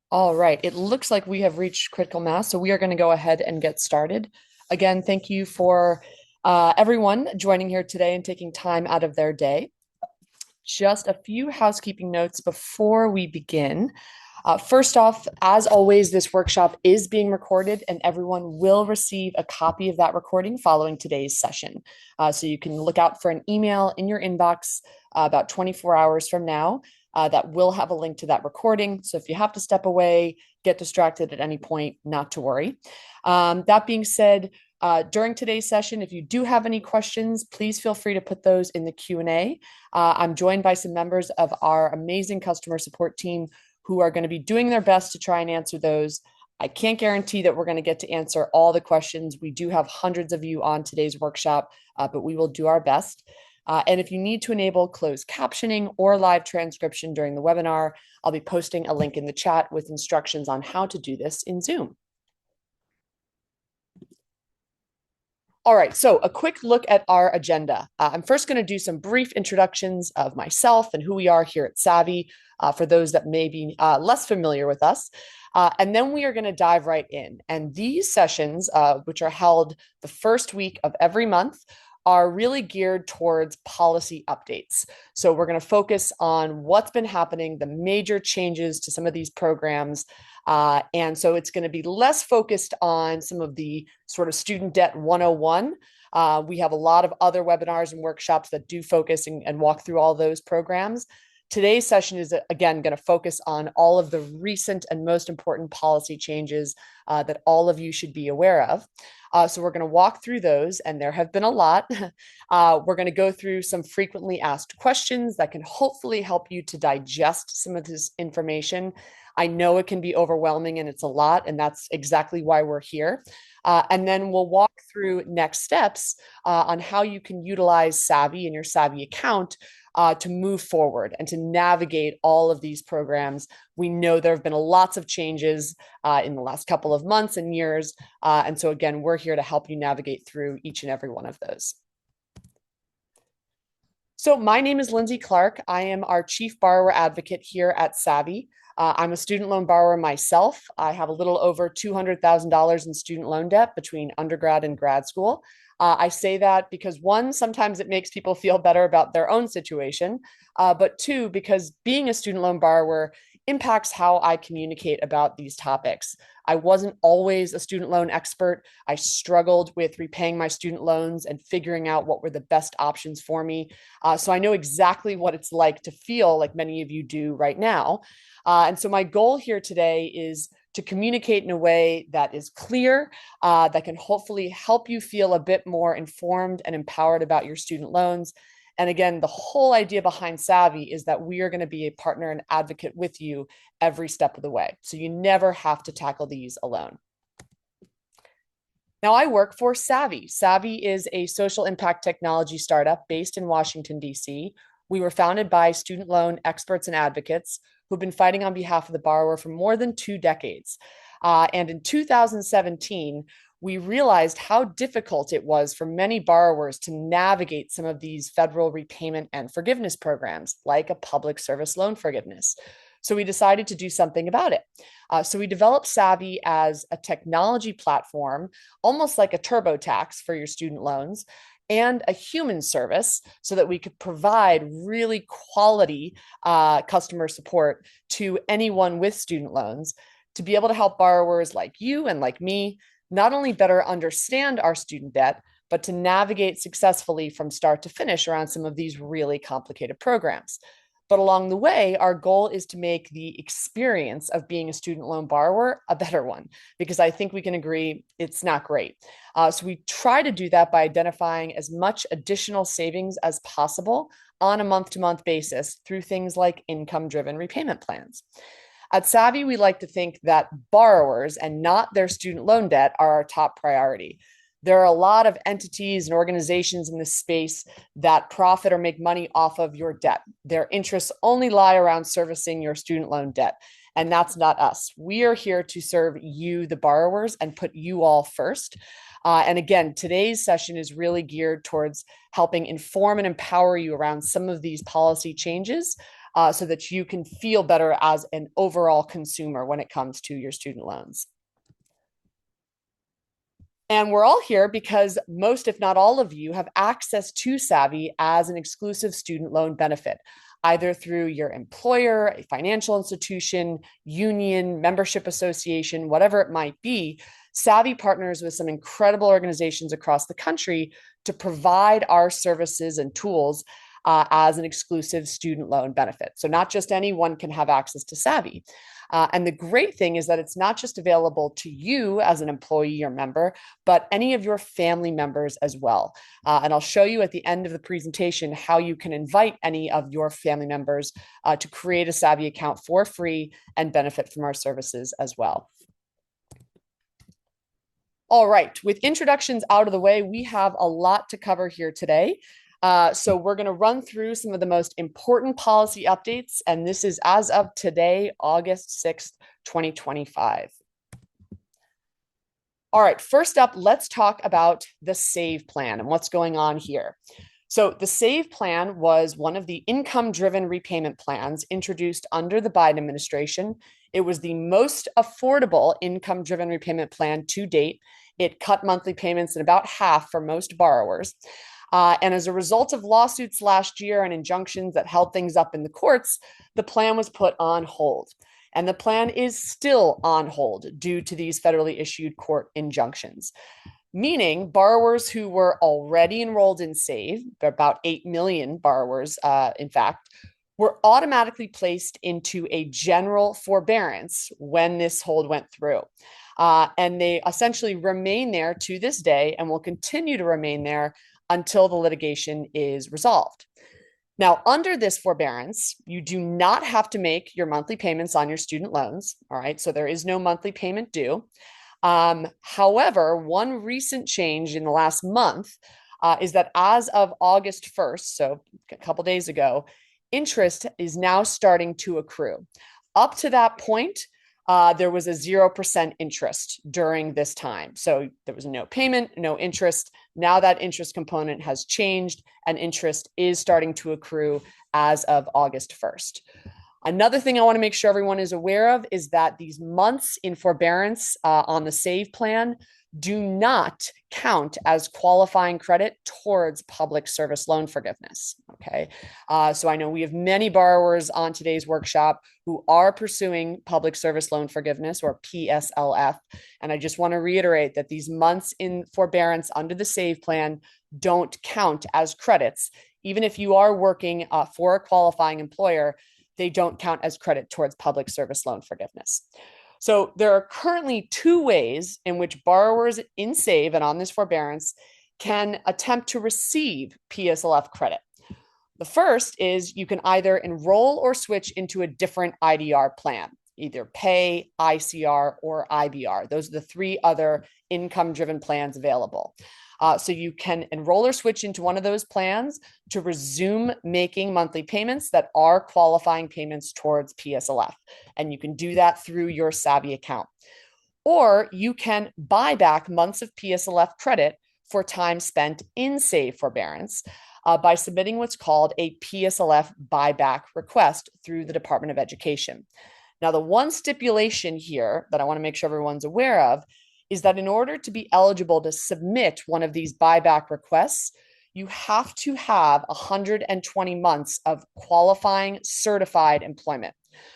All right, it looks like we have reached critical mass, so we are going to go ahead and get started. Again, thank you for everyone joining here today and taking time out of their day. Just a few housekeeping notes before we begin. First off, as always, this workshop is being recorded and everyone will receive a copy of that recording following today's session. So you can look out for an email in your inbox about 24 hours from now that will have a link to that recording. So if you have to step away, get distracted at any point, not to worry. That being said, during today's session, if you do have any questions, please feel free to put those in the Q&A. I'm joined by some members of our amazing customer support team who are going to be doing their best to try and answer those. I can't guarantee that we're going to get to answer all the questions. We do have hundreds of you on today's workshop, but we will do our best. And if you need to enable closed captioning or live transcription during the webinar, I'll be posting a link in the chat with instructions on how to do this in Zoom. All right, so a quick look at our agenda. I'm first going to do some brief introductions of myself and who we are here at Savi for those that may be less familiar with us. And then we are going to dive right in. And these sessions, which are held the first week of every month, are really geared towards policy updates. So we're going to focus on what's been happening, the major changes to some of these programs. And so it's going to be less focused on some of the sort of student debt 101. We have a lot of other webinars and workshops that do focus and walk through all those programs. Today's session is, again, going to focus on all of the recent and most important policy changes that all of you should be aware of. So we're going to walk through those, and there have been a lot. We're going to go through some frequently asked questions that can hopefully help you to digest some of this information. I know it can be overwhelming and it's a lot, and that's exactly why we're here. And then we'll walk through next steps on how you can utilize Savi in your Savi account to move forward and to navigate all of these programs. We know there have been lots of changes in the last couple of months and years. And so again, we're here to help you navigate through each and every one of those. So my name is Lindsay Clark. I am our Chief Borrower Advocate here at Savi. I'm a student loan borrower myself. I have a little over $200,000 in student loan debt between undergrad and grad school. I say that because one, sometimes it makes people feel better about their own situation, but two, because being a student loan borrower impacts how I communicate about these topics. I wasn't always a student loan expert. I struggled with repaying my student loans and figuring out what were the best options for me. So I know exactly what it's like to feel like many of you do right now. And so my goal here today is to communicate in a way that is clear, that can hopefully help you feel a bit more informed and empowered about your student loans. And again, the whole idea behind Savi is that we are going to be a partner and advocate with you every step of the way. So you never have to tackle these alone. Now, I work for Savi. Savi is a social impact technology startup based in Washington, D.C. We were founded by student loan experts and advocates who've been fighting on behalf of the borrower for more than 2 decades. And in 2017, we realized how difficult it was for many borrowers to navigate some of these federal repayment and forgiveness programs, like a public service loan forgiveness. So we decided to do something about it. So we developed Savi as a technology platform, almost like a TurboTax for your student loans, and a human service so that we could provide really quality customer support to anyone with student loans to be able to help borrowers like you and like me not only better understand our student debt, but to navigate successfully from start to finish around some of these really complicated programs. But along the way, our goal is to make the experience of being a student loan borrower a better one, because I think we can agree it's not great. So we try to do that by identifying as much additional savings as possible on a month-to-month basis through things like income-driven repayment plans. At Savi, we like to think that borrowers and not their student loan debt are our top priority. There are a lot of entities and organizations in this space that profit or make money off of your debt. Their interests only lie around servicing your student loan debt. And that's not us. We are here to serve you, the borrowers, and put you all first. And again, today's session is really geared towards helping inform and empower you around some of these policy changes so that you can feel better as an overall consumer when it comes to your student loans. And we're all here because most, if not all of you, have access to Savi as an exclusive student loan benefit, either through your employer, a financial institution, union, membership association, whatever it might be. Savi partners with some incredible organizations across the country to provide our services and tools as an exclusive student loan benefit. So not just anyone can have access to Savi. And the great thing is that it's not just available to you as an employee or member, but any of your family members as well. And I'll show you at the end of the presentation how you can invite any of your family members to create a Savi account for free and benefit from our services as well. All right, with introductions out of the way, we have a lot to cover here today. So we're going to run through some of the most important policy updates, and this is as of today, August 6th, 2025. All right, first up, let's talk about the SAVE plan and what's going on here. So the SAVE plan was one of the income-driven repayment plans introduced under the Biden administration. It was the most affordable income-driven repayment plan to date. It cut monthly payments in about half for most borrowers. And as a result of lawsuits last year and injunctions that held things up in the courts, the plan was put on hold. And the plan is still on hold due to these federally issued court injunctions, meaning borrowers who were already enrolled in SAVE, about 8 million borrowers, in fact, were automatically placed into a general forbearance when this hold went through. And they essentially remain there to this day and will continue to remain there until the litigation is resolved. Now, under this forbearance, you do not have to make your monthly payments on your student loans. All right, so there is no monthly payment due. However, one recent change in the last month is that as of August 1st, so a couple days ago, interest is now starting to accrue. Up to that point, there was a 0% interest during this time. So there was no payment, no interest. Now that interest component has changed and interest is starting to accrue as of August 1st. Another thing I want to make sure everyone is aware of is that these months in forbearance on the SAVE plan do not count as qualifying credit towards public service loan forgiveness. Okay. So I know we have many borrowers on today's workshop who are pursuing public service loan forgiveness, or PSLF. And I just want to reiterate that these months in forbearance under the SAVE plan don't count as credits. Even if you are working for a qualifying employer, they don't count as credit towards public service loan forgiveness. So there are currently two ways in which borrowers in SAVE and on this forbearance can attempt to receive PSLF credit. The first is you can either enroll or switch into a different IDR plan, either PAY, ICR, or IBR. Those are the three other income-driven plans available. So you can enroll or switch into one of those plans to resume making monthly payments that are qualifying payments towards PSLF. And you can do that through your Savi account. Or you can buy back months of PSLF credit for time spent in SAVE forbearance by submitting what's called a PSLF buyback request through the Department of Education. Now, the one stipulation here that I want to make sure everyone's aware of is that in order to be eligible to submit one of these buyback requests, you have to have 120 months of qualifying certified employment.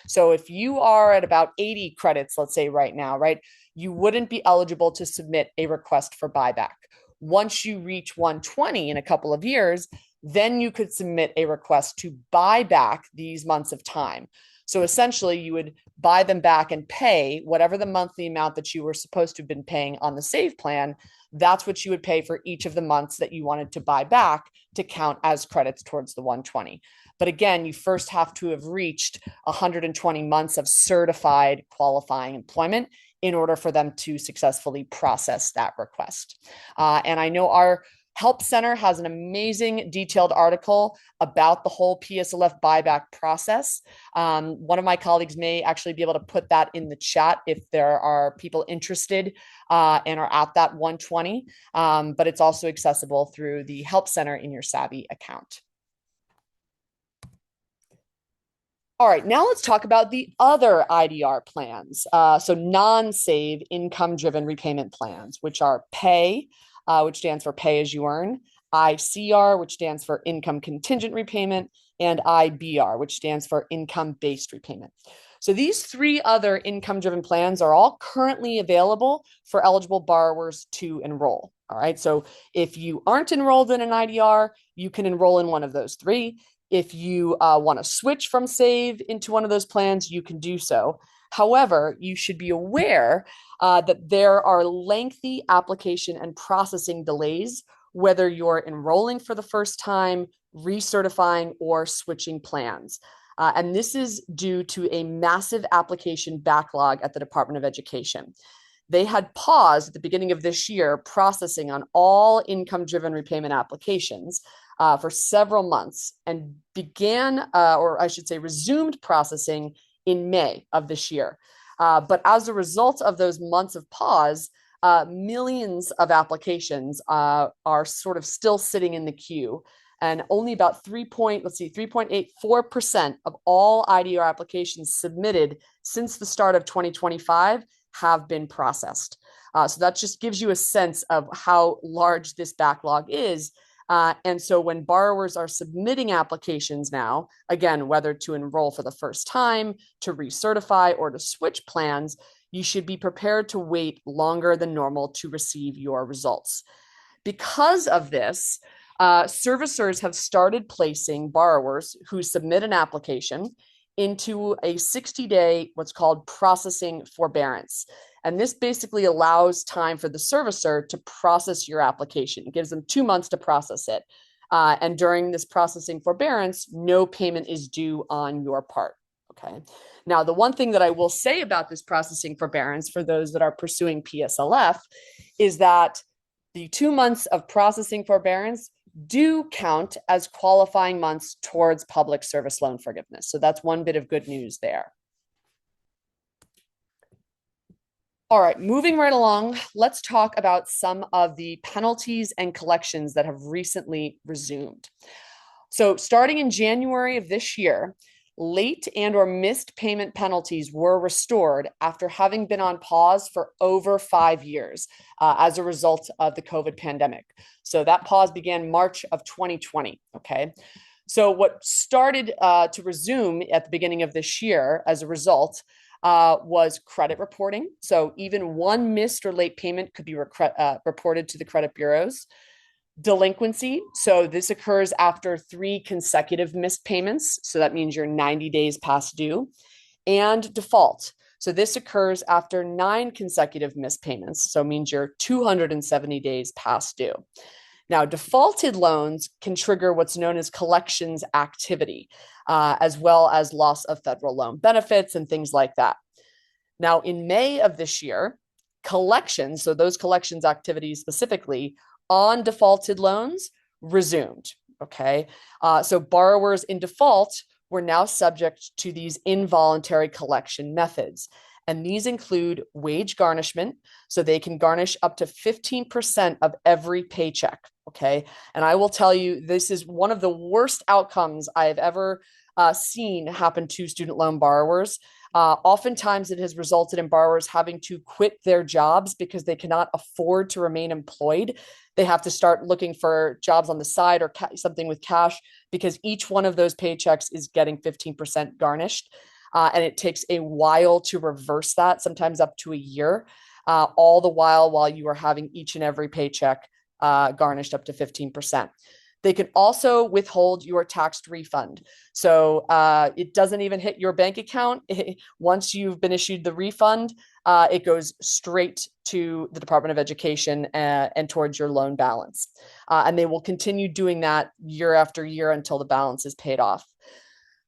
So if you are at about 80 credits, let's say right now, right, you wouldn't be eligible to submit a request for buyback. Once you reach 120 in a couple of years, then you could submit a request to buy back these months of time. So essentially, you would buy them back and pay whatever the monthly amount that you were supposed to have been paying on the SAVE plan. That's what you would pay for each of the months that you wanted to buy back to count as credits towards the 120. But again, you first have to have reached 120 months of certified qualifying employment in order for them to successfully process that request. And I know our Help Center has an amazing detailed article about the whole PSLF buyback process. One of my colleagues may actually be able to put that in the chat if there are people interested and are at that 120, but it's also accessible through the Help Center in your Savi account. All right, now let's talk about the other IDR plans. So non-save income-driven repayment plans, which are PAY, which stands for pay as you earn, ICR, which stands for income contingent repayment, and IBR, which stands for income-based repayment. So these three other income-driven plans are all currently available for eligible borrowers to enroll. All right, so if you aren't enrolled in an IDR, you can enroll in one of those three. If you want to switch from Save into one of those plans, you can do so. However, you should be aware that there are lengthy application and processing delays, whether you're enrolling for the first time, recertifying, or switching plans. And this is due to a massive application backlog at the Department of Education. They had paused at the beginning of this year processing on all income-driven repayment applications for several months and began, or I should say, resumed processing in May of this year. But as a result of those months of pause, millions of applications are sort of still sitting in the queue. And only about 3.84% of all IDR applications submitted since the start of 2025 have been processed. So that just gives you a sense of how large this backlog is. And so when borrowers are submitting applications now, again, whether to enroll for the first time, to recertify, or to switch plans, you should be prepared to wait longer than normal to receive your results. Because of this, servicers have started placing borrowers who submit an application into a 60-day, what's called processing forbearance. And this basically allows time for the servicer to process your application. It gives them 2 months to process it. And during this processing forbearance, no payment is due on your part. Okay. Now, the one thing that I will say about this processing forbearance for those that are pursuing PSLF is that the 2 months of processing forbearance do count as qualifying months towards public service loan forgiveness. So that's one bit of good news there. All right, moving right along, let's talk about some of the penalties and collections that have recently resumed. So starting in January of this year, late and or missed payment penalties were restored after having been on pause for over 5 years as a result of the COVID pandemic. So that pause began March of 2020, okay? So what started to resume at the beginning of this year as a result was credit reporting. So even one missed or late payment could be reported to the credit bureaus. Delinquency. So this occurs after 3 consecutive missed payments. So that means you're 90 days past due. And default. So this occurs after 9 consecutive missed payments. So it means you're 270 days past due. Now, defaulted loans can trigger what's known as collections activity, as well as loss of federal loan benefits and things like that. Now, in May of this year, collections, so those collections activities specifically, on defaulted loans resumed, okay? So borrowers in default were now subject to these involuntary collection methods. And these include wage garnishment. So they can garnish up to 15% of every paycheck, okay? And I will tell you, this is one of the worst outcomes I have ever seen happen to student loan borrowers. Oftentimes, it has resulted in borrowers having to quit their jobs because they cannot afford to remain employed. They have to start looking for jobs on the side or something with cash because each one of those paychecks is getting 15% garnished. And it takes a while to reverse that, sometimes up to a year, all the while you are having each and every paycheck garnished up to 15%. They can also withhold your taxed refund. So it doesn't even hit your bank account. Once you've been issued the refund, it goes straight to the Department of Education and towards your loan balance. And they will continue doing that year after year until the balance is paid off.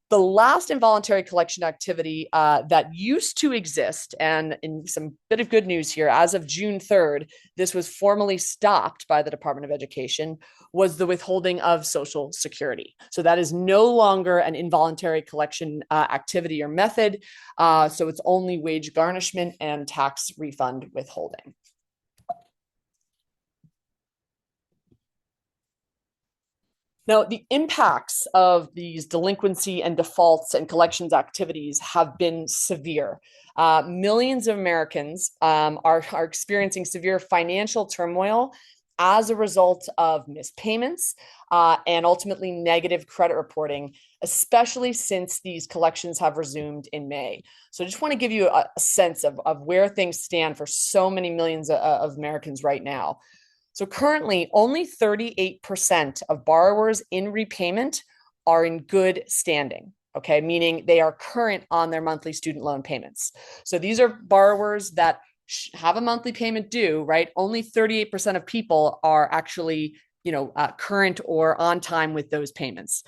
The last involuntary collection activity that used to exist, and in some bit of good news here, as of June 3rd, this was formally stopped by the Department of Education, was the withholding of Social Security. So that is no longer an involuntary collection activity or method. So it's only wage garnishment and tax refund withholding. Now, the impacts of these delinquency and defaults and collections activities have been severe. Millions of Americans are experiencing severe financial turmoil as a result of missed payments and ultimately negative credit reporting, especially since these collections have resumed in May. So I just want to give you a sense of where things stand for so many millions of Americans right now. So currently, only 38% of borrowers in repayment are in good standing. Okay, meaning they are current on their monthly student loan payments. So these are borrowers that have a monthly payment due, right? Only 38% of people are actually, current or on time with those payments.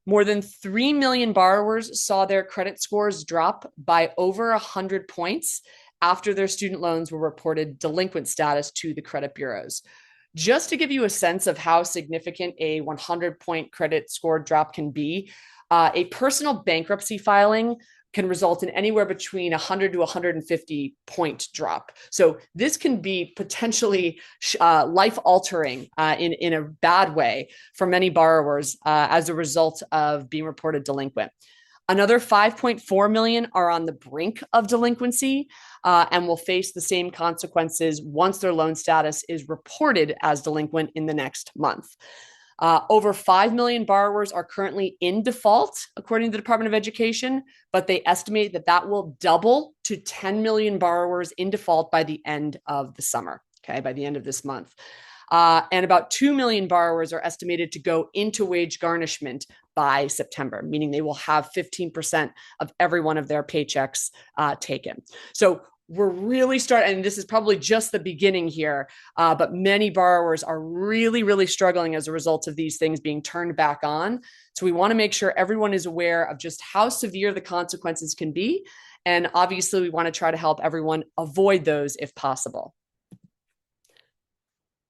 More than 3 million borrowers saw their credit scores drop by over 100 points after their student loans were reported delinquent status to the credit bureaus. Just to give you a sense of how significant a 100-point credit score drop can be, a personal bankruptcy filing can result in anywhere between 100 to 150 point drop. So this can be potentially life altering in a bad way for many borrowers as a result of being reported delinquent. Another 5.4 million are on the brink of delinquency and will face the same consequences once their loan status is reported as delinquent in the next month. Over 5 million borrowers are currently in default, according to the Department of Education, but they estimate that that will double to 10 million borrowers in default by the end of the summer, okay, by the end of this month. And about 2 million borrowers are estimated to go into wage garnishment by September, meaning they will have 15% of every one of their paychecks taken. So we're really starting, and this is probably just the beginning here, but many borrowers are really, really struggling as a result of these things being turned back on. So we want to make sure everyone is aware of just how severe the consequences can be. And obviously, we want to try to help everyone avoid those if possible.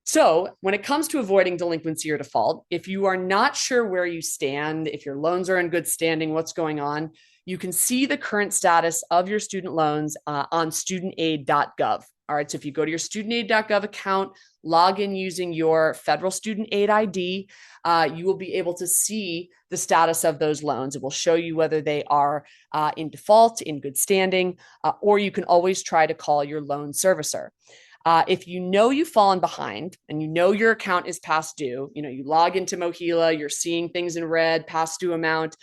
So when it comes to avoiding delinquency or default, if you are not sure where you stand, if your loans are in good standing, what's going on, you can see the current status of your student loans on studentaid.gov. All right, so if you go to your studentaid.gov account, log in using your federal student aid ID, you will be able to see the status of those loans. It will show you whether they are in default, in good standing, or you can always try to call your loan servicer. If you know you've fallen behind and you know your account is past due, you log into Mohila, you're seeing things in red, past due amount,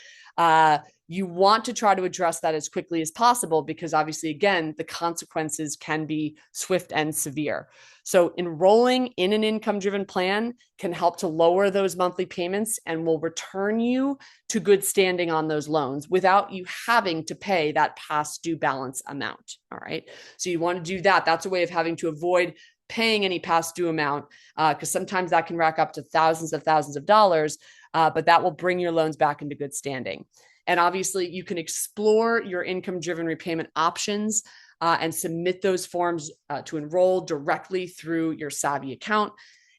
you want to try to address that as quickly as possible because obviously, again, the consequences can be swift and severe. So enrolling in an income-driven plan can help to lower those monthly payments and will return you to good standing on those loans without you having to pay that past due balance amount. All right. So you want to do that. That's a way of having to avoid paying any past due amount because sometimes that can rack up to thousands of dollars, but that will bring your loans back into good standing. And obviously, you can explore your income-driven repayment options and submit those forms to enroll directly through your Savi account.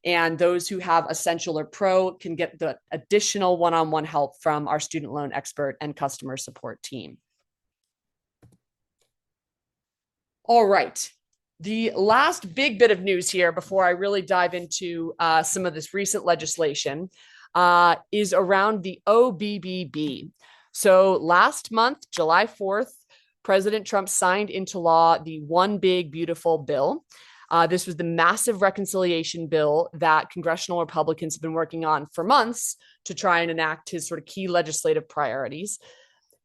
And those who have Essential or Pro can get the additional one-on-one help from our student loan expert and customer support team. All right. The last big bit of news here before I really dive into some of this recent legislation is around the OBBB. So last month, July 4th, President Trump signed into law the One Big Beautiful Bill. This was the massive reconciliation bill that congressional Republicans have been working on for months to try and enact his sort of key legislative priorities.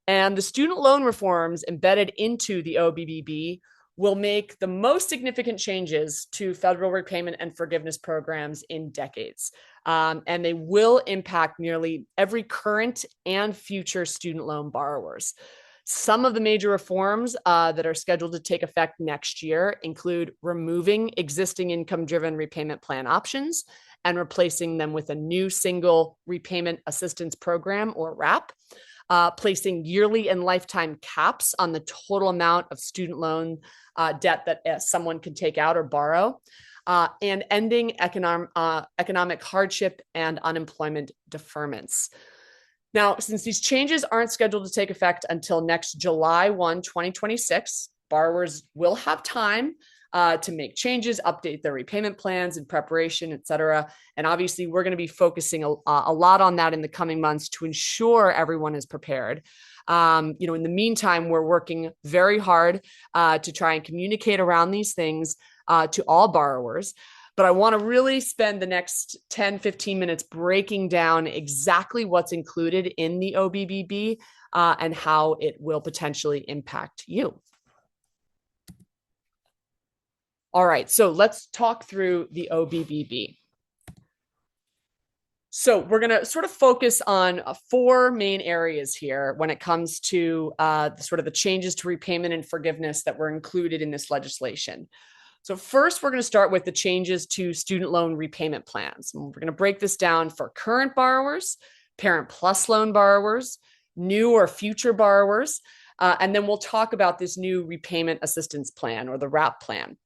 And the student loan reforms embedded into the OBBB will make the most significant changes to federal repayment and forgiveness programs in decades. And they will impact nearly every current and future student loan borrowers. Some of the major reforms that are scheduled to take effect next year include removing existing income-driven repayment plan options and replacing them with a new single repayment assistance program or RAP, placing yearly and lifetime caps on the total amount of student loan debt that someone can take out or borrow, and ending economic hardship and unemployment deferments. Now, since these changes aren't scheduled to take effect until next July 1, 2026, borrowers will have time to make changes, update their repayment plans in preparation, et cetera. And obviously, we're going to be focusing a lot on that in the coming months to ensure everyone is prepared. In the meantime, we're working very hard to try and communicate around these things to all borrowers. But I want to really spend the next 10, 15 minutes breaking down exactly what's included in the OBBB and how it will potentially impact you. All right, so let's talk through the OBBB. So we're going to sort of focus on four main areas here when it comes to sort of the changes to repayment and forgiveness that were included in this legislation. So first, we're going to start with the changes to student loan repayment plans. And we're going to break this down for current borrowers, Parent Plus loan borrowers, new or future borrowers, and then we'll talk about this new repayment assistance plan or the RAP plan.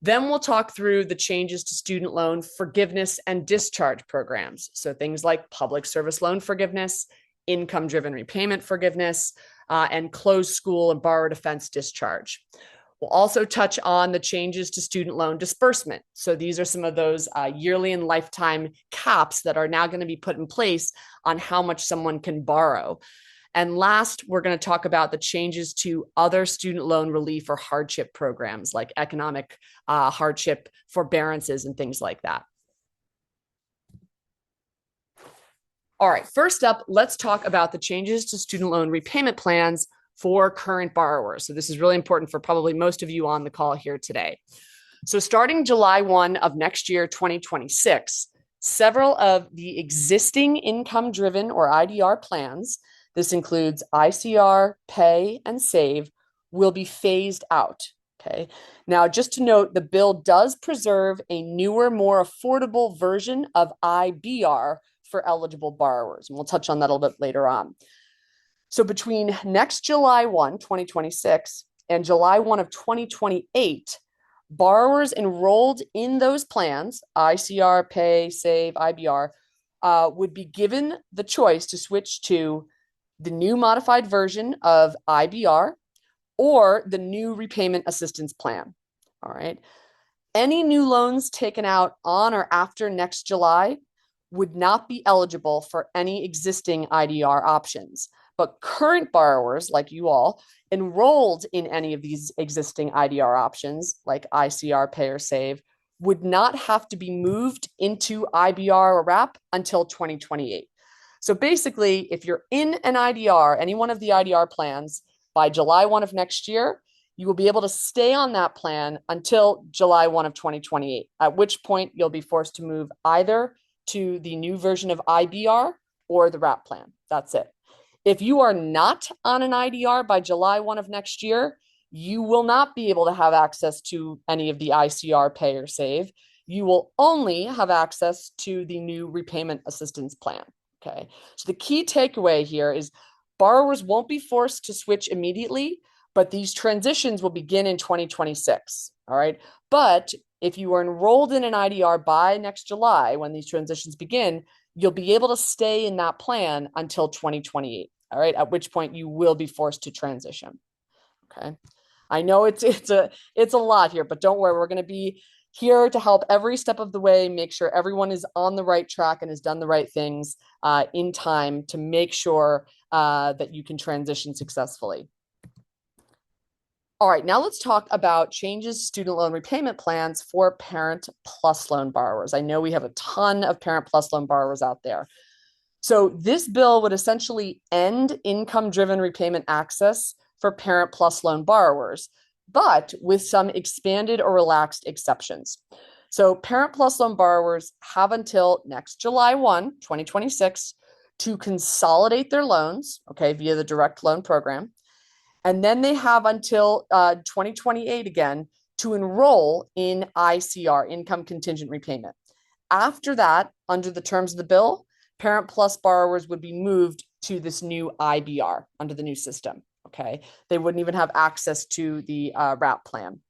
Then we'll talk through the changes to student loan forgiveness and discharge programs. So things like public service loan forgiveness, income-driven repayment forgiveness, and closed school and borrower defense discharge. We'll also touch on the changes to student loan disbursement. So these are some of those yearly and lifetime caps that are now going to be put in place on how much someone can borrow. And last, we're going to talk about the changes to other student loan relief or hardship programs like economic hardship forbearances and things like that. All right, first up, let's talk about the changes to student loan repayment plans for current borrowers. So this is really important for probably most of you on the call here today. So starting July 1 of next year, 2026, several of the existing income-driven or IDR plans, this includes ICR, Pay, and Save, will be phased out. Okay. Now, just to note, the bill does preserve a newer, more affordable version of IBR for eligible borrowers. And we'll touch on that a little bit later on. So between next July 1, 2026 and July 1 of 2028, borrowers enrolled in those plans, ICR, Pay, Save, IBR, would be given the choice to switch to the new modified version of IBR or the new repayment assistance plan. All right. Any new loans taken out on or after next July would not be eligible for any existing IDR options. But current borrowers like you all enrolled in any of these existing IDR options like ICR, Pay, or Save would not have to be moved into IBR or RAP until 2028. So basically, if you're in an IDR, any one of the IDR plans, by July 1 of next year, you will be able to stay on that plan until July 1 of 2028, at which point you'll be forced to move either to the new version of IBR or the RAP plan. That's it. If you are not on an IDR by July 1 of next year, you will not be able to have access to any of the ICR, Pay, or Save. You will only have access to the new repayment assistance plan. Okay. So the key takeaway here is borrowers won't be forced to switch immediately, but these transitions will begin in 2026. All right. But if you are enrolled in an IDR by next July, when these transitions begin, you'll be able to stay in that plan until 2028. All right. At which point you will be forced to transition. Okay. I know it's a lot here, but don't worry. We're going to be here to help every step of the way, make sure everyone is on the right track and has done the right things in time to make sure that you can transition successfully. All right, now let's talk about changes to student loan repayment plans for Parent Plus loan borrowers. I know we have a ton of Parent Plus loan borrowers out there. So this bill would essentially end income-driven repayment access for Parent Plus loan borrowers, but with some expanded or relaxed exceptions. So Parent Plus loan borrowers have until next July 1, 2026 to consolidate their loans, okay, via the direct loan program. And then they have until 2028 again to enroll in ICR, income contingent repayment. After that, under the terms of the bill, Parent Plus borrowers would be moved to this new IBR under the new system. Okay, they wouldn't even have access to the RAP plan.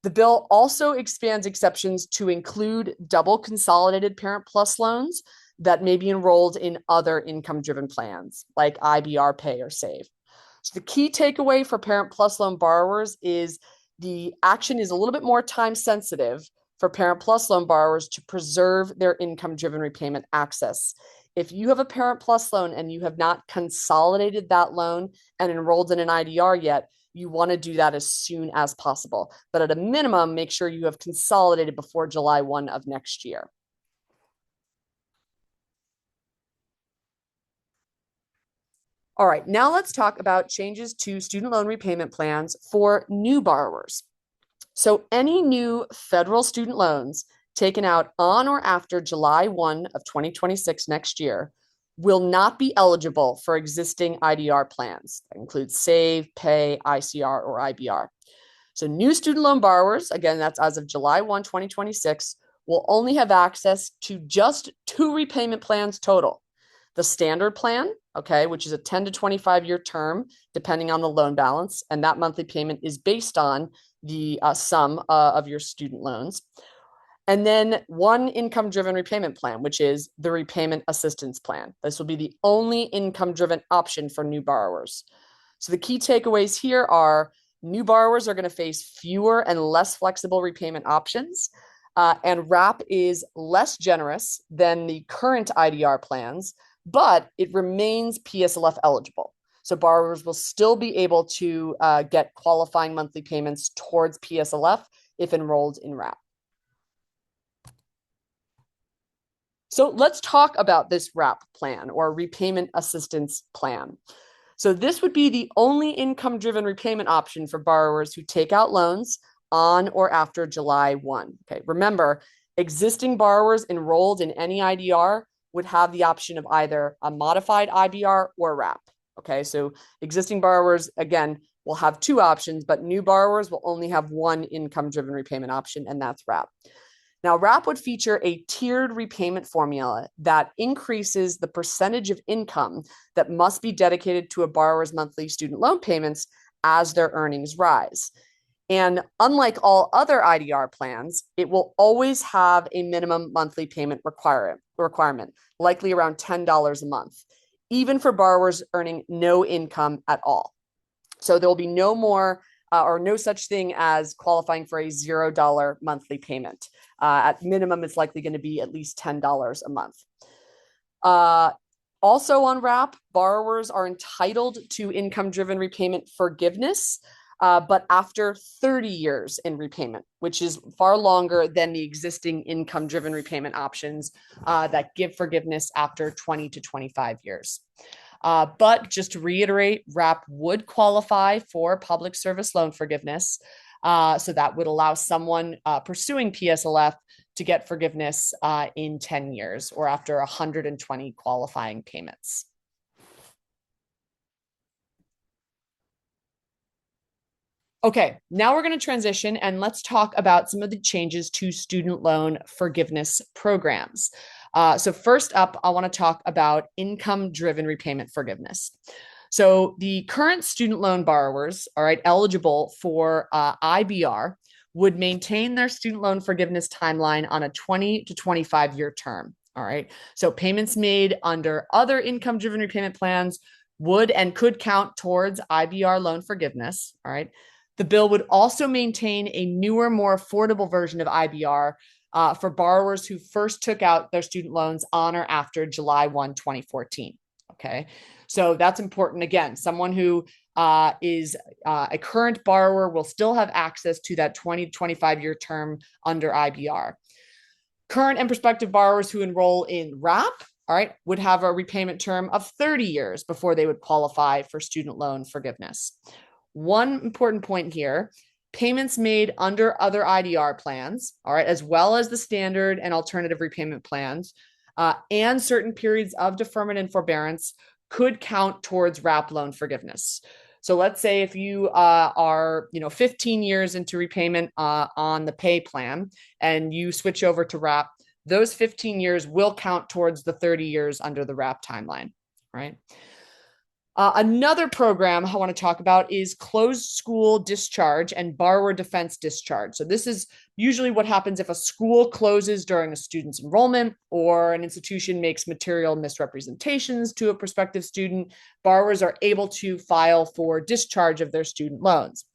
The bill also expands exceptions to include double consolidated Parent Plus loans that may be enrolled in other income-driven plans like IBR, Pay, or Save. So the key takeaway for Parent Plus loan borrowers is The action is a little bit more time sensitive for Parent Plus loan borrowers to preserve their income-driven repayment access. If you have a Parent Plus loan and you have not consolidated that loan and enrolled in an IDR yet, you want to do that as soon as possible. But at a minimum, make sure you have consolidated before July 1 of next year. All right, now let's talk about changes to student loan repayment plans for new borrowers. So any new federal student loans taken out on or after July 1 of 2026 next year will not be eligible for existing IDR plans. That includes Save, Pay, ICR, or IBR. So new student loan borrowers, again, that's as of July 1, 2026, will only have access to just two repayment plans total. The standard plan, okay, which is a 10 to 25-year term, depending on the loan balance, and that monthly payment is based on the sum of your student loans. And then one income-driven repayment plan, which is the repayment assistance plan. This will be the only income-driven option for new borrowers. So the key takeaways here are new borrowers are going to face fewer and less flexible repayment options. And RAP is less generous than the current IDR plans, but it remains PSLF eligible. So borrowers will still be able to get qualifying monthly payments towards PSLF if enrolled in RAP. So let's talk about this RAP plan, or repayment assistance plan. So this would be the only income-driven repayment option for borrowers who take out loans on or after July 1. Okay, remember, existing borrowers enrolled in any IDR would have the option of either a modified IBR or RAP. Okay, so existing borrowers, again, will have two options, but new borrowers will only have one income-driven repayment option, and that's RAP. Now, RAP would feature a tiered repayment formula that increases the percentage of income that must be dedicated to a borrower's monthly student loan payments as their earnings rise. And unlike all other IDR plans, it will always have a minimum monthly payment requirement, likely around $10 a month, even for borrowers earning no income at all. So there will be no more or no such thing as qualifying for a $0 monthly payment. At minimum, it's likely going to be at least $10 a month. Also on RAP, borrowers are entitled to income-driven repayment forgiveness, but after 30 years in repayment, which is far longer than the existing income-driven repayment options that give forgiveness after 20 to 25 years. But just to reiterate, RAP would qualify for public service loan forgiveness. So that would allow someone pursuing PSLF to get forgiveness in 10 years or after 120 qualifying payments. Okay, now we're going to transition and let's talk about some of the changes to student loan forgiveness programs. So first up, I want to talk about income-driven repayment forgiveness. So the current student loan borrowers, all right, eligible for IBR would maintain their student loan forgiveness timeline on a 20 to 25-year term, all right? So payments made under other income-driven repayment plans would and could count towards IBR loan forgiveness, all right? The bill would also maintain a newer, more affordable version of IBR for borrowers who first took out their student loans on or after July 1, 2014. Okay, so that's important. Again, someone who is a current borrower will still have access to that 20 to 25-year term under IBR. Current and prospective borrowers who enroll in RAP, all right, would have a repayment term of 30 years before they would qualify for student loan forgiveness. One important point here, payments made under other IDR plans, all right, as well as the standard and alternative repayment plans, and certain periods of deferment and forbearance could count towards RAP loan forgiveness. So let's say if you are 15 years into repayment on the pay plan and you switch over to RAP, those 15 years will count towards the 30 years under the RAP timeline, right? Another program I want to talk about is closed school discharge and borrower defense discharge. So this is usually what happens if a school closes during a student's enrollment or an institution makes material misrepresentations to a prospective student. Borrowers are able to file for discharge of their student loans.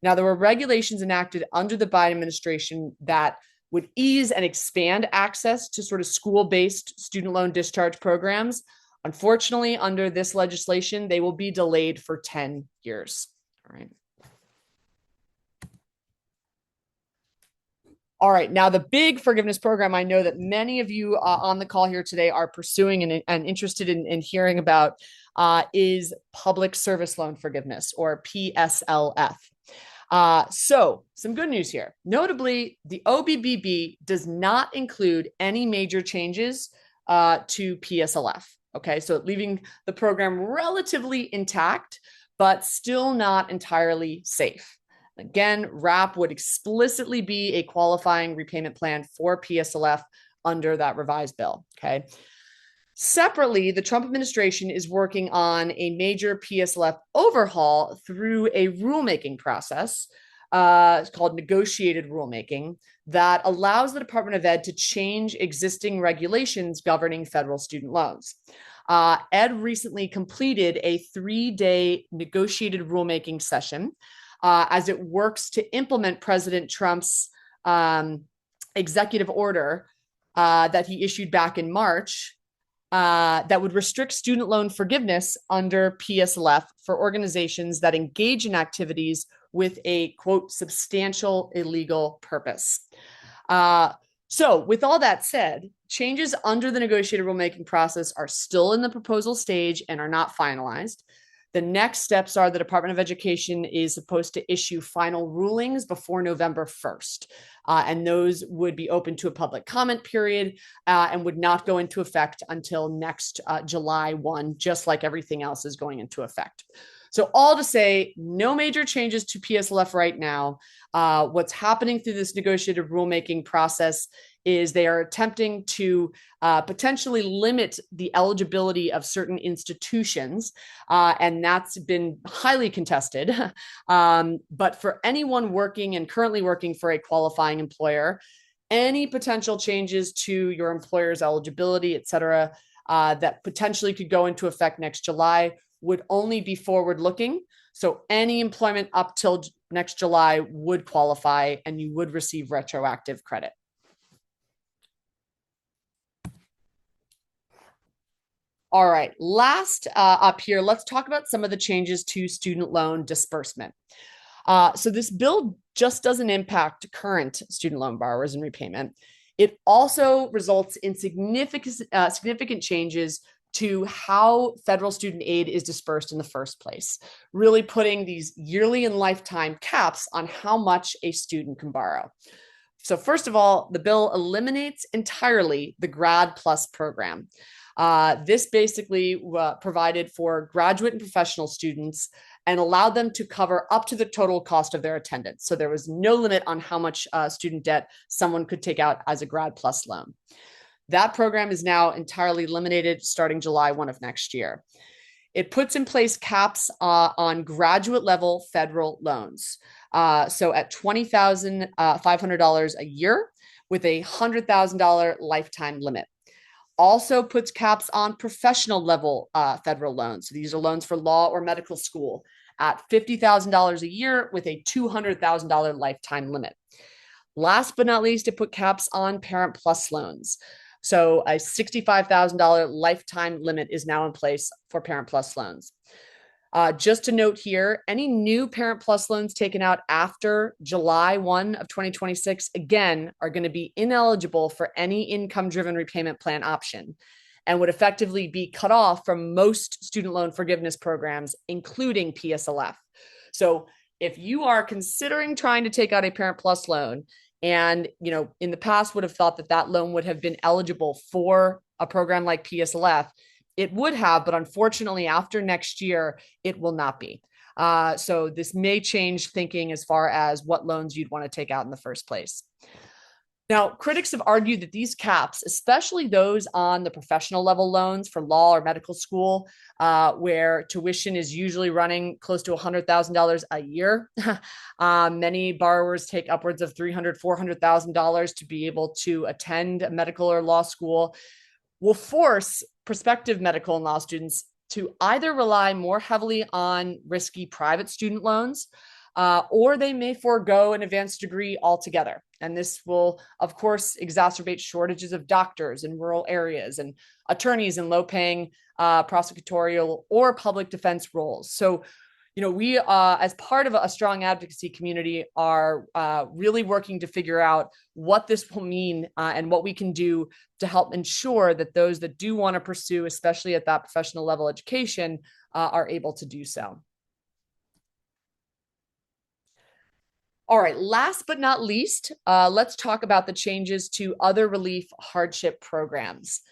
Now, there were regulations enacted under the Biden administration that would ease and expand access to sort of school-based student loan discharge programs. Unfortunately, under this legislation, they will be delayed for 10 years. All right. All right. Now, the big forgiveness program I know that many of you on the call here today are pursuing and interested in hearing about is public service loan forgiveness, or PSLF. So some good news here. Notably, the OBBB does not include any major changes to PSLF. Okay, so leaving the program relatively intact, but still not entirely safe. Again, RAP would explicitly be a qualifying repayment plan for PSLF under that revised bill. Okay. Separately, the Trump administration is working on a major PSLF overhaul through a rulemaking process. It's called negotiated rulemaking that allows the Department of Ed to change existing regulations governing federal student loans. Ed recently completed a 3-day negotiated rulemaking session as it works to implement President Trump's executive order that he issued back in March that would restrict student loan forgiveness under PSLF for organizations that engage in activities with a, quote, substantial illegal purpose. So with all that said, changes under the negotiated rulemaking process are still in the proposal stage and are not finalized. The next steps are the Department of Education is supposed to issue final rulings before November 1st. And those would be open to a public comment period and would not go into effect until next July 1, just like everything else is going into effect. So all to say, no major changes to PSLF right now. What's happening through this negotiated rulemaking process is they are attempting to potentially limit the eligibility of certain institutions, and that's been highly contested. But for anyone working and currently working for a qualifying employer, any potential changes to your employer's eligibility, et cetera, that potentially could go into effect next July would only be forward-looking. So any employment up till next July would qualify, and you would receive retroactive credit. All right, last up here, let's talk about some of the changes to student loan disbursement. So this bill just doesn't impact current student loan borrowers and repayment. It also results in significant changes to how federal student aid is dispersed in the first place, really putting these yearly and lifetime caps on how much a student can borrow. So first of all, the bill eliminates entirely the Grad Plus program. This basically provided for graduate and professional students and allowed them to cover up to the total cost of their attendance. So there was no limit on how much student debt someone could take out as a Grad Plus loan. That program is now entirely eliminated starting July 1 of next year. It puts in place caps on graduate level federal loans. So at $20,500 a year with a $100,000 lifetime limit. Also puts caps on professional level federal loans. So these are loans for law or medical school at $50,000 a year with a $200,000 lifetime limit. Last but not least, it put caps on Parent Plus loans. So a $65,000 lifetime limit is now in place for Parent Plus loans. Just to note here, any new Parent Plus loans taken out after July 1 of 2026, again, are going to be ineligible for any income-driven repayment plan option and would effectively be cut off from most student loan forgiveness programs, including PSLF. So if you are considering trying to take out a Parent Plus loan and, in the past would have thought that that loan would have been eligible for a program like PSLF, it would have, but unfortunately, after next year, it will not be. So this may change thinking as far as what loans you'd want to take out in the first place. Now, critics have argued that these caps, especially those on the professional level loans for law or medical school, where tuition is usually running close to $100,000 a year, many borrowers take upwards of $300,000, $400,000 to be able to attend a medical or law school, will force prospective medical and law students to either rely more heavily on risky private student loans or they may forego an advanced degree altogether. And this will, of course, exacerbate shortages of doctors in rural areas and attorneys in low-paying prosecutorial or public defense roles. So, we, as part of a strong advocacy community, are really working to figure out what this will mean and what we can do to help ensure that those that do want to pursue, especially at that professional level education, are able to do so. All right, last but not least, let's talk about the changes to other relief hardship programs.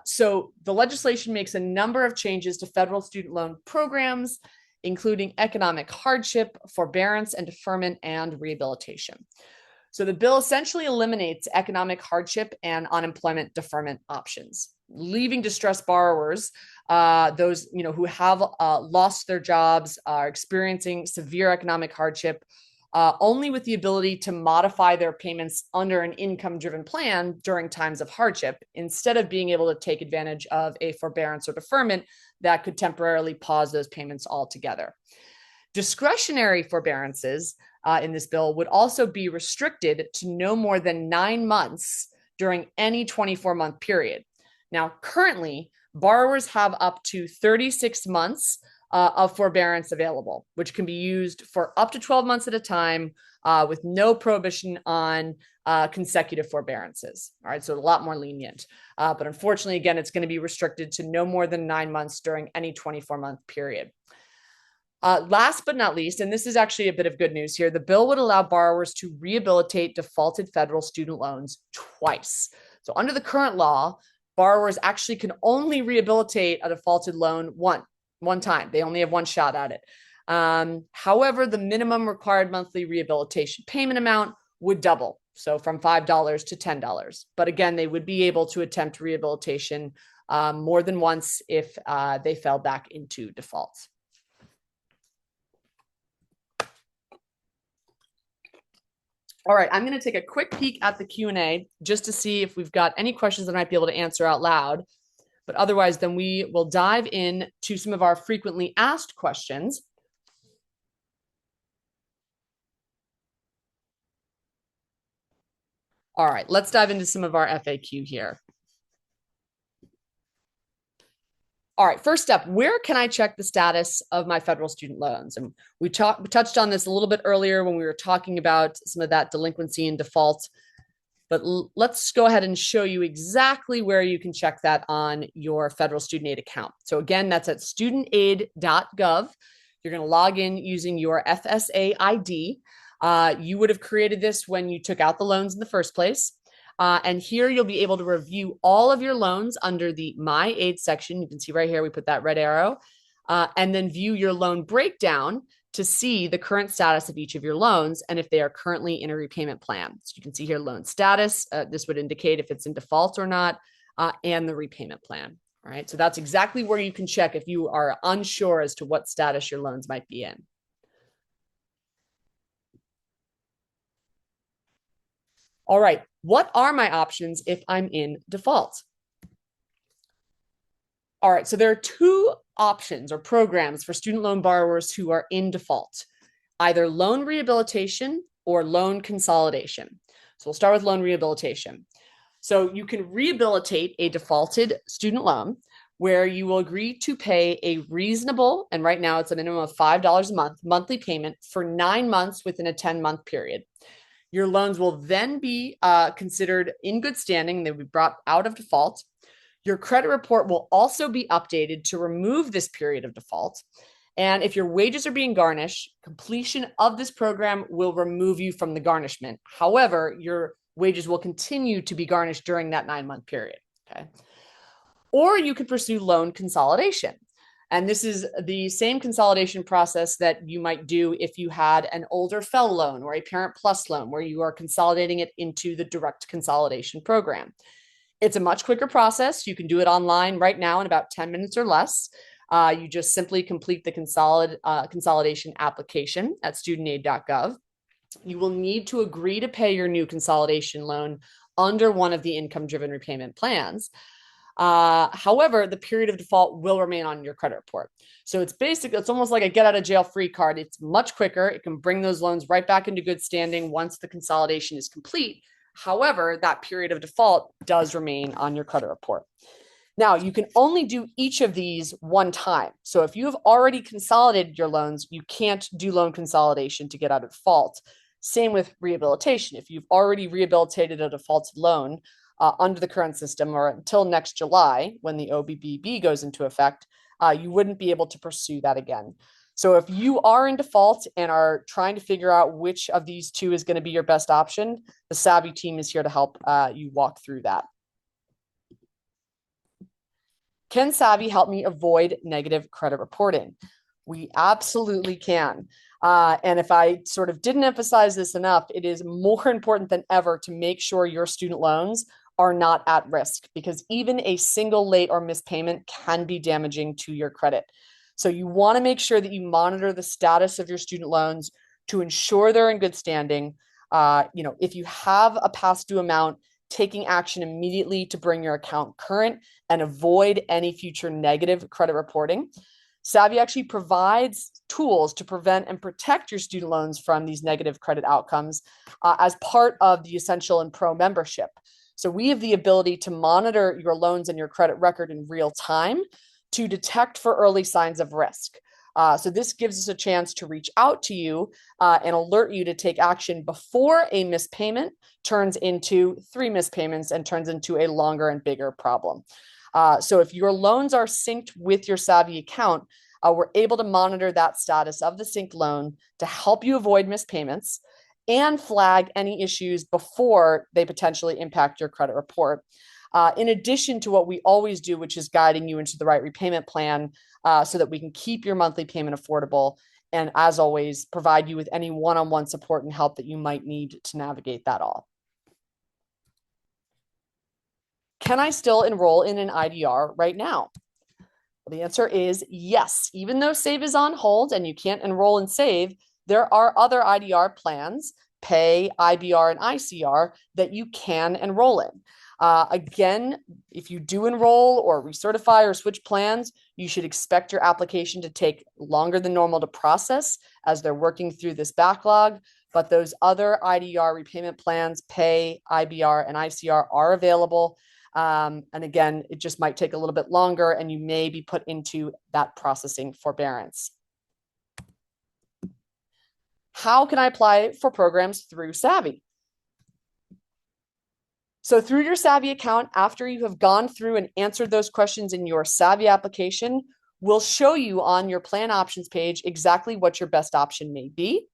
So the legislation makes a number of changes to federal student loan programs, including economic hardship, forbearance and deferment, and rehabilitation. So the bill essentially eliminates economic hardship and unemployment deferment options, leaving distressed borrowers, those who have lost their jobs, are experiencing severe economic hardship, only with the ability to modify their payments under an income-driven plan during times of hardship, instead of being able to take advantage of a forbearance or deferment that could temporarily pause those payments altogether. Discretionary forbearances in this bill would also be restricted to no more than 9 months during any 24-month period. Now, currently, borrowers have up to 36 months of forbearance available, which can be used for up to 12 months at a time with no prohibition on consecutive forbearances. All right, so a lot more lenient. But unfortunately, again, it's going to be restricted to no more than 9 months during any 24-month period. Last but not least, and this is actually a bit of good news here, the bill would allow borrowers to rehabilitate defaulted federal student loans twice. So under the current law, borrowers actually can only rehabilitate a defaulted loan one time. They only have one shot at it. However, the minimum required monthly rehabilitation payment amount would double, so from $5 to $10. But again, they would be able to attempt rehabilitation more than once if they fell back into default. All right, I'm going to take a quick peek at the Q&A just to see if we've got any questions that I might be able to answer out loud. But otherwise, then we will dive in to some of our frequently asked questions. All right, let's dive into some of our FAQ here. All right, first up, where can I check the status of my federal student loans? And we touched on this a little bit earlier when we were talking about some of that delinquency and default. But let's go ahead and show you exactly where you can check that on your federal student aid account. So again, that's at studentaid.gov. You're going to log in using your FSA ID. You would have created this when you took out the loans in the first place. And here you'll be able to review all of your loans under the My Aid section. You can see right here, we put that red arrow, and then view your loan breakdown to see the current status of each of your loans and if they are currently in a repayment plan. So you can see here loan status. This would indicate if it's in default or not, and the repayment plan. All right, so that's exactly where you can check if you are unsure as to what status your loans might be in. All right, what are my options if I'm in default? All right, so there are two options or programs for student loan borrowers who are in default, either loan rehabilitation or loan consolidation. So we'll start with loan rehabilitation. So you can rehabilitate a defaulted student loan where you will agree to pay a reasonable, and right now it's a minimum of $5 a month, monthly payment for 9 months within a 10-month period. Your loans will then be considered in good standing. They'll be brought out of default. Your credit report will also be updated to remove this period of default. And if your wages are being garnished, completion of this program will remove you from the garnishment. However, your wages will continue to be garnished during that 9-month period. Okay. Or you could pursue loan consolidation. And this is the same consolidation process that you might do if you had an older FFEL loan or a Parent Plus loan, where you are consolidating it into the direct consolidation program. It's a much quicker process. You can do it online right now in about 10 minutes or less. You just simply complete the consolidation application at studentaid.gov. You will need to agree to pay your new consolidation loan under one of the income-driven repayment plans. However, the period of default will remain on your credit report. So it's almost like a get out of jail free card. It's much quicker. It can bring those loans right back into good standing once the consolidation is complete. However, that period of default does remain on your credit report. Now, you can only do each of these one time. So if you have already consolidated your loans, you can't do loan consolidation to get out of default. Same with rehabilitation. If you've already rehabilitated a defaulted loan under the current system or until next July, when the OBBB goes into effect, you wouldn't be able to pursue that again. So if you are in default and are trying to figure out which of these two is going to be your best option, the Savi team is here to help you walk through that. Can Savi help me avoid negative credit reporting? We absolutely can. And if I sort of didn't emphasize this enough, it is more important than ever to make sure your student loans are not at risk, because even a single late or missed payment can be damaging to your credit. So you want to make sure that you monitor the status of your student loans to ensure they're in good standing. If you have a past due amount, taking action immediately to bring your account current and avoid any future negative credit reporting. Savi actually provides tools to prevent and protect your student loans from these negative credit outcomes as part of the Essential and Pro membership. So we have the ability to monitor your loans and your credit record in real time to detect for early signs of risk. So this gives us a chance to reach out to you and alert you to take action before a missed payment turns into 3 missed payments and turns into a longer and bigger problem. So if your loans are synced with your Savi account, we're able to monitor that status of the synced loan to help you avoid missed payments and flag any issues before they potentially impact your credit report. In addition to what we always do, which is guiding you into the right repayment plan so that we can keep your monthly payment affordable. And as always, provide you with any one-on-one support and help that you might need to navigate that all. Can I still enroll in an IDR right now? Well, the answer is yes. Even though Save is on hold and you can't enroll in Save, there are other IDR plans, Pay, IBR, and ICR, that you can enroll in. Again, if you do enroll or recertify or switch plans, you should expect your application to take longer than normal to process as they're working through this backlog. But those other IDR repayment plans, Pay, IBR, and ICR are available. And again, it just might take a little bit longer and you may be put into that processing forbearance. How can I apply for programs through Savi? So through your Savi account, after you have gone through and answered those questions in your Savi application, we'll show you on your plan options page exactly what your best option may be.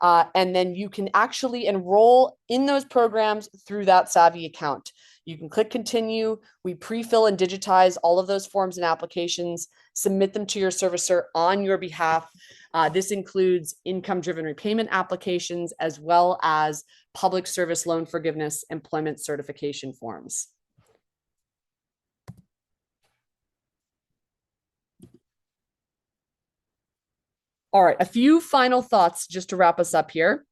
And then you can actually enroll in those programs through that Savi account. You can click continue. We pre-fill and digitize all of those forms and applications, submit them to your servicer on your behalf. This includes income-driven repayment applications as well as public service loan forgiveness employment certification forms. All right, a few final thoughts just to wrap us up here.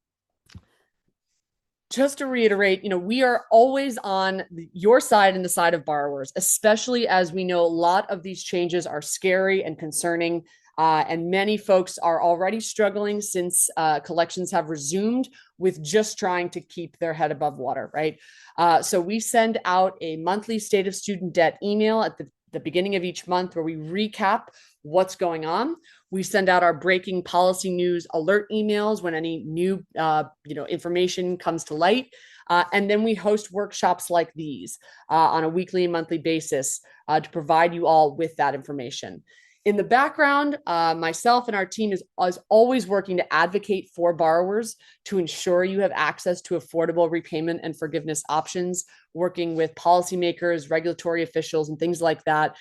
Just to reiterate, we are always on your side and the side of borrowers, especially as we know a lot of these changes are scary and concerning. And many folks are already struggling since collections have resumed with just trying to keep their head above water, right? So we send out a monthly state of student debt email at the beginning of each month where we recap what's going on. We send out our breaking policy news alert emails when any new information comes to light. And then we host workshops like these on a weekly and monthly basis to provide you all with that information. In the background, myself and our team is always working to advocate for borrowers to ensure you have access to affordable repayment and forgiveness options, working with policymakers, regulatory officials, and things like that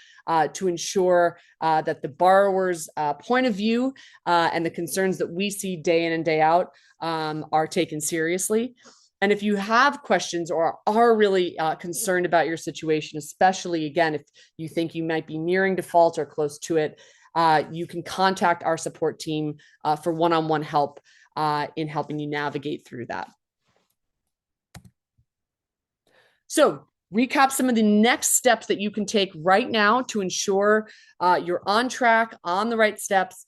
to ensure that the borrower's point of view and the concerns that we see day in and day out are taken seriously. And if you have questions or are really concerned about your situation, especially, again, if you think you might be nearing default or close to it, you can contact our support team for one-on-one help in helping you navigate through that. So recap some of the next steps that you can take right now to ensure you're on track, on the right steps.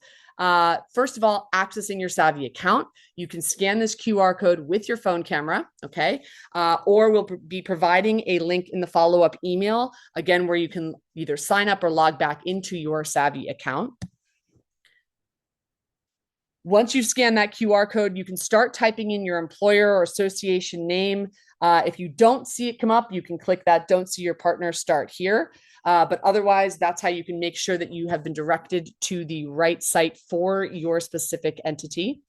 First of all, accessing your Savi account. You can scan this QR code with your phone camera, okay? Or we'll be providing a link in the follow-up email, again, where you can either sign up or log back into your Savi account. Once you scan that QR code, you can start typing in your employer or association name. If you don't see it come up, you can click that "Don't see your partner" start here. But otherwise, that's how you can make sure that you have been directed to the right site for your specific entity.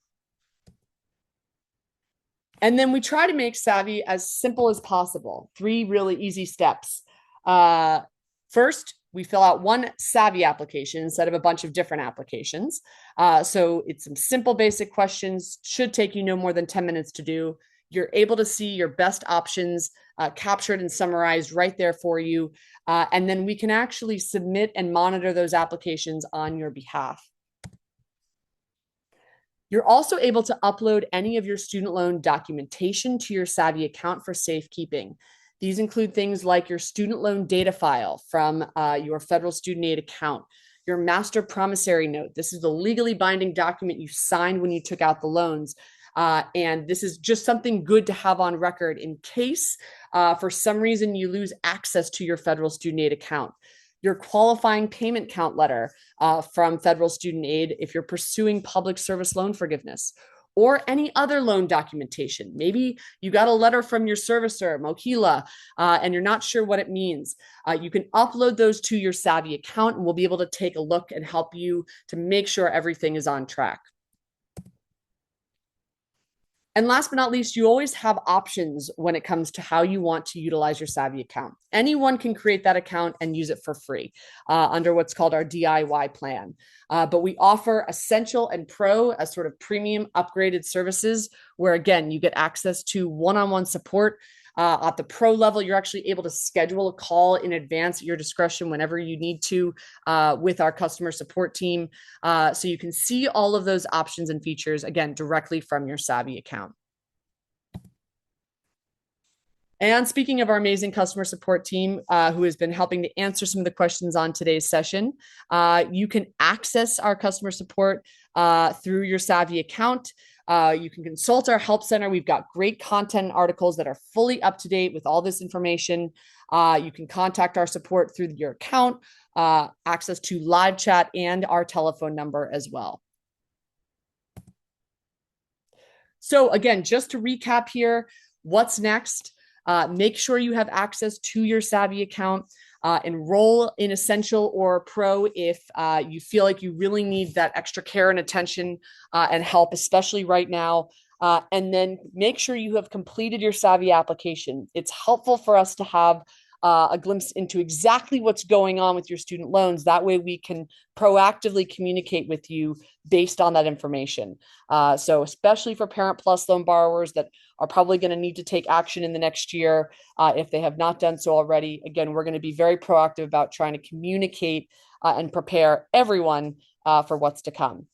And then we try to make Savi as simple as possible. 3 really easy steps. First, we fill out one Savi application instead of a bunch of different applications. So it's some simple, basic questions, should take you no more than 10 minutes to do. You're able to see your best options captured and summarized right there for you. And then we can actually submit and monitor those applications on your behalf. You're also able to upload any of your student loan documentation to your Savi account for safekeeping. These include things like your student loan data file from your federal student aid account, your master promissory note. This is the legally binding document you signed when you took out the loans. And this is just something good to have on record in case for some reason you lose access to your federal student aid account. Your qualifying payment count letter from federal student aid if you're pursuing public service loan forgiveness, or any other loan documentation. Maybe you got a letter from your servicer, Mokila, and you're not sure what it means. You can upload those to your Savi account, and we'll be able to take a look and help you to make sure everything is on track. And last but not least, you always have options when it comes to how you want to utilize your Savi account. Anyone can create that account and use it for free under what's called our DIY plan. But we offer Essential and Pro as sort of premium upgraded services where, again, you get access to one-on-one support. At the pro level, you're actually able to schedule a call in advance at your discretion whenever you need to with our customer support team. So you can see all of those options and features, again, directly from your Savi account. And speaking of our amazing customer support team who has been helping to answer some of the questions on today's session, you can access our customer support through your Savi account. You can consult our help center. We've got great content and articles that are fully up to date with all this information. You can contact our support through your account, access to live chat, and our telephone number as well. So again, just to recap here, what's next? Make sure you have access to your Savi account. Enroll in Essential or Pro if you feel like you really need that extra care and attention and help, especially right now. And then make sure you have completed your Savi application. It's helpful for us to have a glimpse into exactly what's going on with your student loans. That way we can proactively communicate with you based on that information. So especially for Parent Plus loan borrowers that are probably going to need to take action in the next year if they have not done so already. Again, we're going to be very proactive about trying to communicate and prepare everyone for what's to come.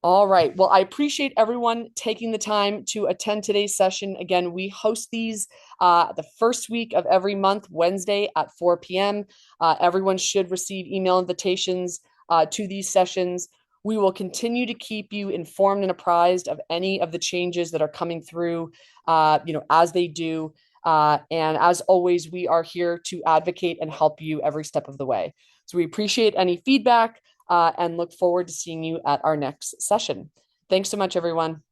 All right. Well, I appreciate everyone taking the time to attend today's session. Again, we host these the first week of every month, Wednesday at 4 p.m. Everyone should receive email invitations to these sessions. We will continue to keep you informed and apprised of any of the changes that are coming through, as they do. And as always, we are here to advocate and help you every step of the way. So we appreciate any feedback and look forward to seeing you at our next session. Thanks so much, everyone.